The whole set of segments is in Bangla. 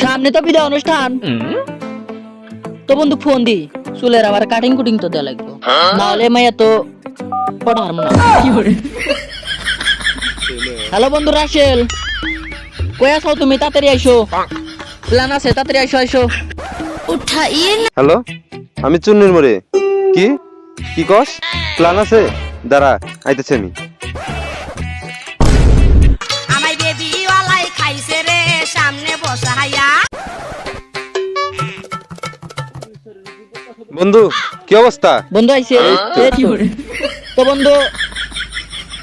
সামনে তো বিদায় অনুষ্ঠান। তো বন্ধু ফোন দি, চুলের আবার কাটিং কুটিং তো দেওয়া লাগবে, নাহলে মাইয়া তো পড়া হারমো না। হ্যালো বন্ধু রাশেল, কই আছো তুমি? তাড়াতাড়ি আইসো, প্ল্যান আছে, তাড়াতাড়ি আইসো আইসো। হ্যালো, আমি চুন্নির মোড়ে। কি কি কস? প্ল্যান আছে, দাঁড়া আইতেছি আমি। আমায় বেবি ওয়ালাই খাইছে রে সামনে বসাইয়া। বন্ধু কি অবস্থা? বন্ধু আইছে। তো বন্ধু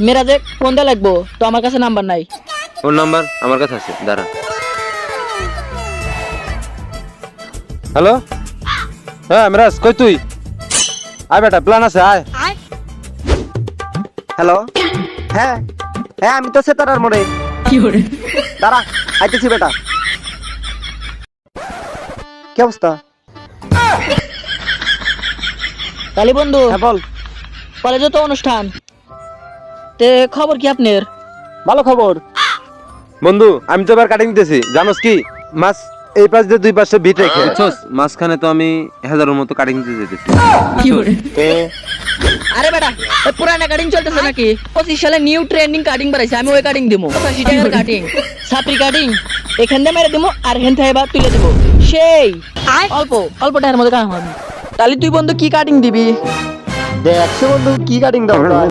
মেরাজে ফোন দেওয়া লাগবো, তো আমার কাছে নাম্বার নাই। ফোন নাম্বার আমার কাছে আছে, দাঁড়া। হ্যালো, হ্যাঁ মিরাজ, কই তুই? আয় বেটা, প্ল্যান আছে, আয়। হ্যালো, হ্যাঁ হ্যাঁ আমি তো সেতারার মোড়ে। দাঁড়া আইতেছি বেটা। কি অবস্থা? তাহলে বন্ধু হ্যাঁ বল। কলেজে তো অনুষ্ঠান, তে খবর কি আপনার? ভালো খবর। বন্ধু আমি তো এবার কাটিং দিতেছি, জানোস কি? মাছ এই পাশ দিয়ে দুই পাশে বিট রেখে, বুঝছস? মাঝখানে তো আমি 1000-এর মতো কাটিং দিতে যেতেছি। আরে বেটা, ওই পুরানা কাটিং চলতেছে নাকি? 25 সালে নিউ ট্রেন্ডিং কাটিং বাড়াইছে, আমি ওই কাটিং দিমু। 85 টাকার কাটিং, সাপরি কাটিং, এখান দিয়ে মেরে দিমু আর এখান থেকে এবার তুলে দেবো। সেই অল্প অল্প টাকার মধ্যে কাম হবে। তাহলে তুই বন্ধু কি কাটিং দিবি? দেখছো বন্ধু কি কাটিং দরকার?